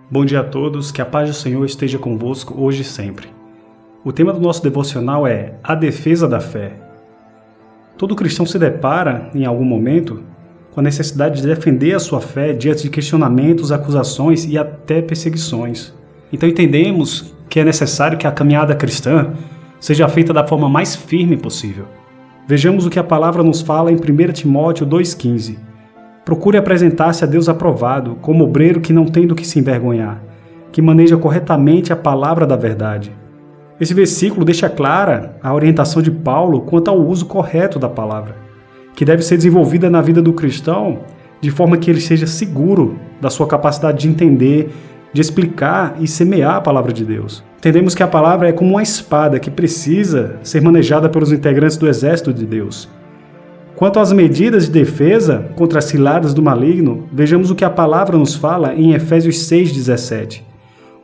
Bom dia a todos, que a paz do Senhor esteja convosco hoje e sempre. O tema do nosso devocional é a defesa da fé. Todo cristão se depara, em algum momento, com a necessidade de defender a sua fé diante de questionamentos, acusações e até perseguições. Então entendemos que é necessário que a caminhada cristã seja feita da forma mais firme possível. Vejamos o que a palavra nos fala em 1 Timóteo 2,15. Procure apresentar-se a Deus aprovado, como obreiro que não tem do que se envergonhar, que maneja corretamente a palavra da verdade. Esse versículo deixa clara a orientação de Paulo quanto ao uso correto da palavra, que deve ser desenvolvida na vida do cristão de forma que ele seja seguro da sua capacidade de entender, de explicar e semear a palavra de Deus. Entendemos que a palavra é como uma espada que precisa ser manejada pelos integrantes do exército de Deus. Quanto às medidas de defesa contra as ciladas do maligno, vejamos o que a palavra nos fala em Efésios 6,17.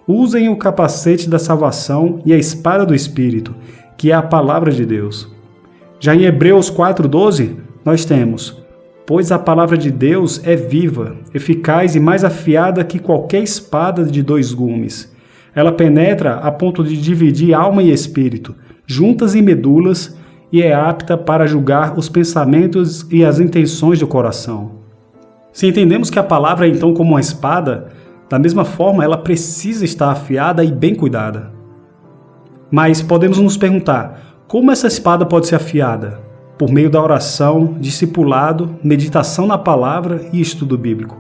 Usem o capacete da salvação e a espada do Espírito, que é a palavra de Deus. Já em Hebreus 4,12, nós temos: pois a palavra de Deus é viva, eficaz e mais afiada que qualquer espada de 2 gumes. Ela penetra a ponto de dividir alma e espírito, juntas e medulas, e é apta para julgar os pensamentos e as intenções do coração. Se entendemos que a palavra é então como uma espada, da mesma forma ela precisa estar afiada e bem cuidada. Mas podemos nos perguntar, como essa espada pode ser afiada? Por meio da oração, discipulado, meditação na palavra e estudo bíblico.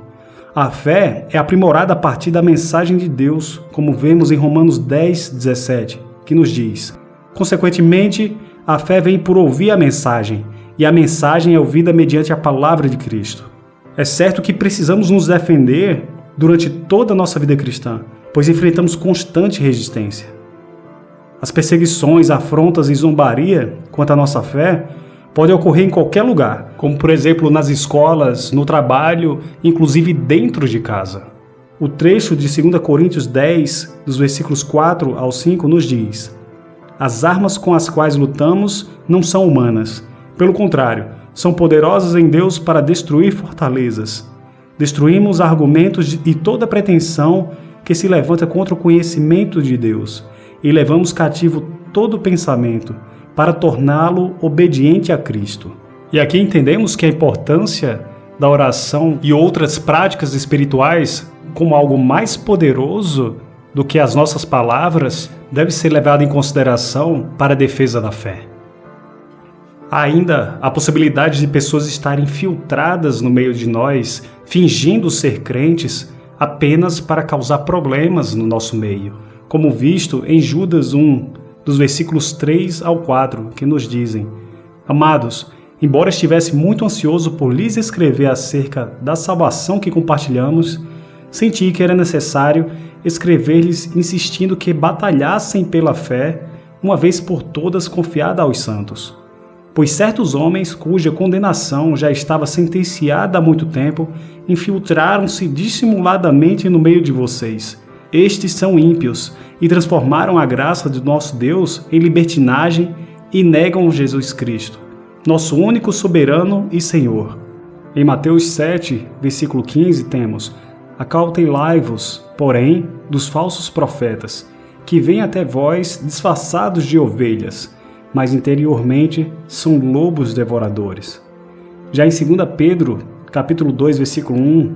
A fé é aprimorada a partir da mensagem de Deus, como vemos em Romanos 10,17, que nos diz: consequentemente, a fé vem por ouvir a mensagem, e a mensagem é ouvida mediante a palavra de Cristo. É certo que precisamos nos defender durante toda a nossa vida cristã, pois enfrentamos constante resistência. As perseguições, afrontas e zombaria quanto à nossa fé podem ocorrer em qualquer lugar, como por exemplo nas escolas, no trabalho, inclusive dentro de casa. O trecho de 2 Coríntios 10, dos versículos 4 ao 5, nos diz: as armas com as quais lutamos não são humanas. Pelo contrário, são poderosas em Deus para destruir fortalezas. Destruímos argumentos e toda pretensão que se levanta contra o conhecimento de Deus e levamos cativo todo pensamento para torná-lo obediente a Cristo. E aqui entendemos que a importância da oração e outras práticas espirituais como algo mais poderoso do que as nossas palavras deve ser levado em consideração para a defesa da fé. Há ainda a possibilidade de pessoas estarem infiltradas no meio de nós, fingindo ser crentes apenas para causar problemas no nosso meio, como visto em Judas 1, dos versículos 3 ao 4, que nos dizem: amados, embora estivesse muito ansioso por lhes escrever acerca da salvação que compartilhamos, senti que era necessário escrever-lhes insistindo que batalhassem pela fé, uma vez por todas confiada aos santos. Pois certos homens, cuja condenação já estava sentenciada há muito tempo, infiltraram-se dissimuladamente no meio de vocês. Estes são ímpios e transformaram a graça de nosso Deus em libertinagem e negam Jesus Cristo, nosso único soberano e Senhor. Em Mateus 7, versículo 15, temos: acautelai-vos, porém, dos falsos profetas, que vêm até vós disfarçados de ovelhas, mas interiormente são lobos devoradores. Já em 2 Pedro, capítulo 2, versículo 1,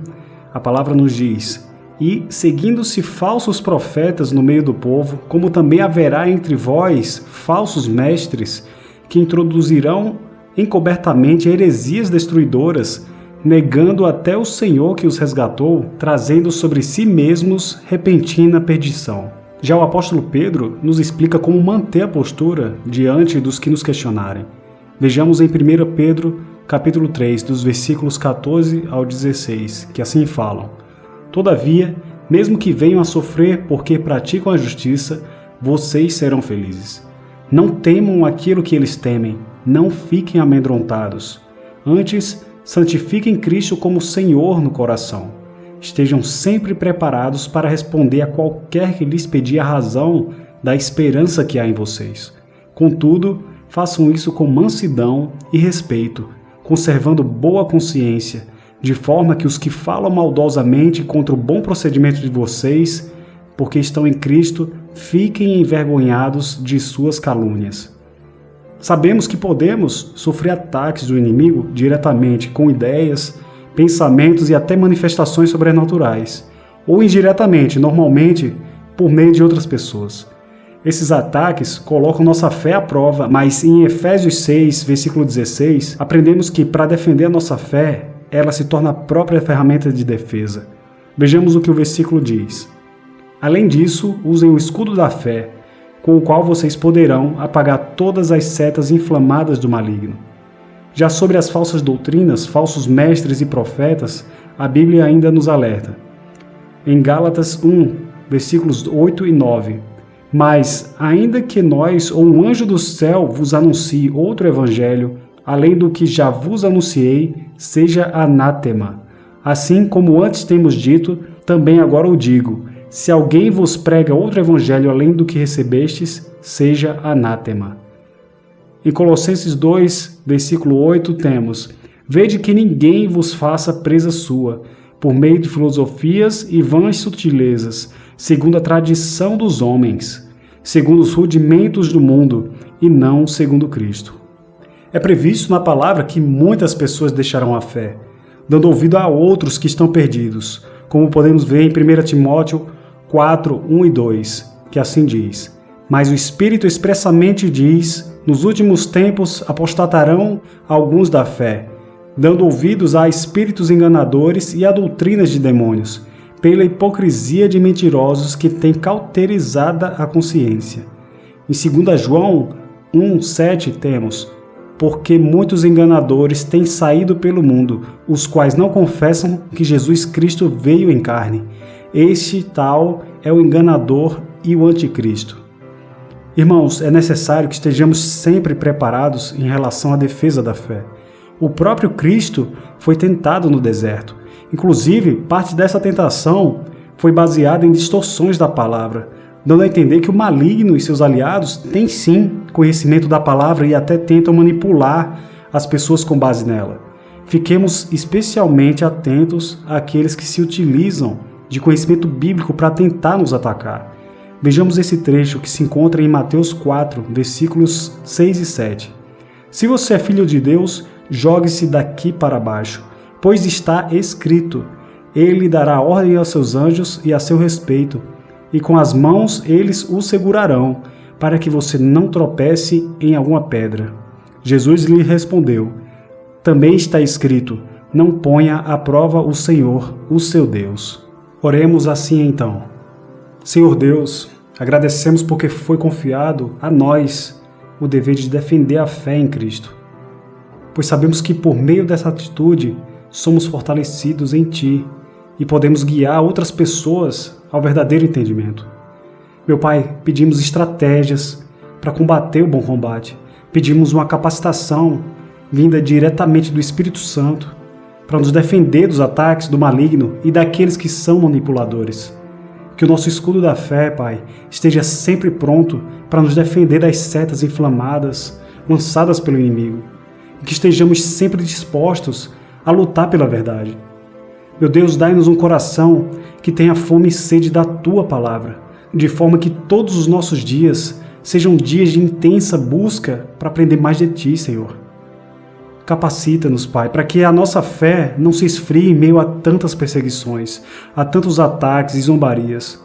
a palavra nos diz: e, seguindo-se falsos profetas no meio do povo, como também haverá entre vós falsos mestres, que introduzirão encobertamente heresias destruidoras, negando até o Senhor que os resgatou, trazendo sobre si mesmos repentina perdição. Já o apóstolo Pedro nos explica como manter a postura diante dos que nos questionarem. Vejamos em 1 Pedro, capítulo 3, dos versículos 14 ao 16, que assim falam: todavia, mesmo que venham a sofrer porque praticam a justiça, vocês serão felizes. Não temam aquilo que eles temem, não fiquem amedrontados. Antes, santifiquem Cristo como Senhor no coração. Estejam sempre preparados para responder a qualquer que lhes pedir a razão da esperança que há em vocês. Contudo, façam isso com mansidão e respeito, conservando boa consciência, de forma que os que falam maldosamente contra o bom procedimento de vocês, porque estão em Cristo, fiquem envergonhados de suas calúnias. Sabemos que podemos sofrer ataques do inimigo diretamente com ideias, pensamentos e até manifestações sobrenaturais, ou indiretamente, normalmente, por meio de outras pessoas. Esses ataques colocam nossa fé à prova, mas em Efésios 6, versículo 16, aprendemos que para defender a nossa fé, ela se torna a própria ferramenta de defesa. Vejamos o que o versículo diz. Além disso, usem o escudo da fé, com o qual vocês poderão apagar todas as setas inflamadas do maligno. Já sobre as falsas doutrinas, falsos mestres e profetas, a Bíblia ainda nos alerta. Em Gálatas 1, versículos 8 e 9, mas, ainda que nós ou um anjo do céu vos anuncie outro evangelho, além do que já vos anunciei, seja anátema. Assim como antes temos dito, também agora o digo, se alguém vos prega outro evangelho além do que recebestes, seja anátema. Em Colossenses 2, versículo 8, temos: vede que ninguém vos faça presa sua, por meio de filosofias e vãs sutilezas, segundo a tradição dos homens, segundo os rudimentos do mundo, e não segundo Cristo. É previsto na palavra que muitas pessoas deixarão a fé, dando ouvido a outros que estão perdidos, como podemos ver em 1 Timóteo 4, 1 e 2, que assim diz: mas o Espírito expressamente diz, nos últimos tempos apostatarão alguns da fé, dando ouvidos a espíritos enganadores e a doutrinas de demônios, pela hipocrisia de mentirosos que têm cauterizada a consciência. Em 2 João 1, 7 temos: porque muitos enganadores têm saído pelo mundo, os quais não confessam que Jesus Cristo veio em carne. Este tal é o enganador e o anticristo. Irmãos, é necessário que estejamos sempre preparados em relação à defesa da fé. O próprio Cristo foi tentado no deserto. Inclusive, parte dessa tentação foi baseada em distorções da palavra, dando a entender que o maligno e seus aliados têm sim conhecimento da palavra e até tentam manipular as pessoas com base nela. Fiquemos especialmente atentos àqueles que se utilizam de conhecimento bíblico para tentar nos atacar. Vejamos esse trecho que se encontra em Mateus 4, versículos 6 e 7. Se você é filho de Deus, jogue-se daqui para baixo, pois está escrito: ele dará ordem aos seus anjos e a seu respeito, e com as mãos eles o segurarão, para que você não tropece em alguma pedra. Jesus lhe respondeu: também está escrito: não ponha à prova o Senhor, o seu Deus. Oremos assim então. Senhor Deus, agradecemos porque foi confiado a nós o dever de defender a fé em Cristo, pois sabemos que por meio dessa atitude somos fortalecidos em Ti e podemos guiar outras pessoas ao verdadeiro entendimento. Meu Pai, pedimos estratégias para combater o bom combate, pedimos uma capacitação vinda diretamente do Espírito Santo para nos defender dos ataques do maligno e daqueles que são manipuladores. Que o nosso escudo da fé, Pai, esteja sempre pronto para nos defender das setas inflamadas lançadas pelo inimigo, e que estejamos sempre dispostos a lutar pela verdade. Meu Deus, dai-nos um coração que tenha fome e sede da Tua palavra, de forma que todos os nossos dias sejam dias de intensa busca para aprender mais de Ti, Senhor. Capacita-nos, Pai, para que a nossa fé não se esfrie em meio a tantas perseguições, a tantos ataques e zombarias.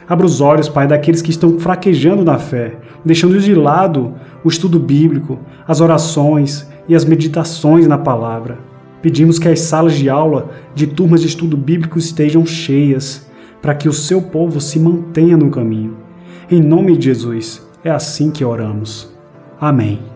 Abra os olhos, Pai, daqueles que estão fraquejando na fé, deixando de lado o estudo bíblico, as orações e as meditações na palavra. Pedimos que as salas de aula de turmas de estudo bíblico estejam cheias, para que o Seu povo se mantenha no caminho. Em nome de Jesus, é assim que oramos. Amém.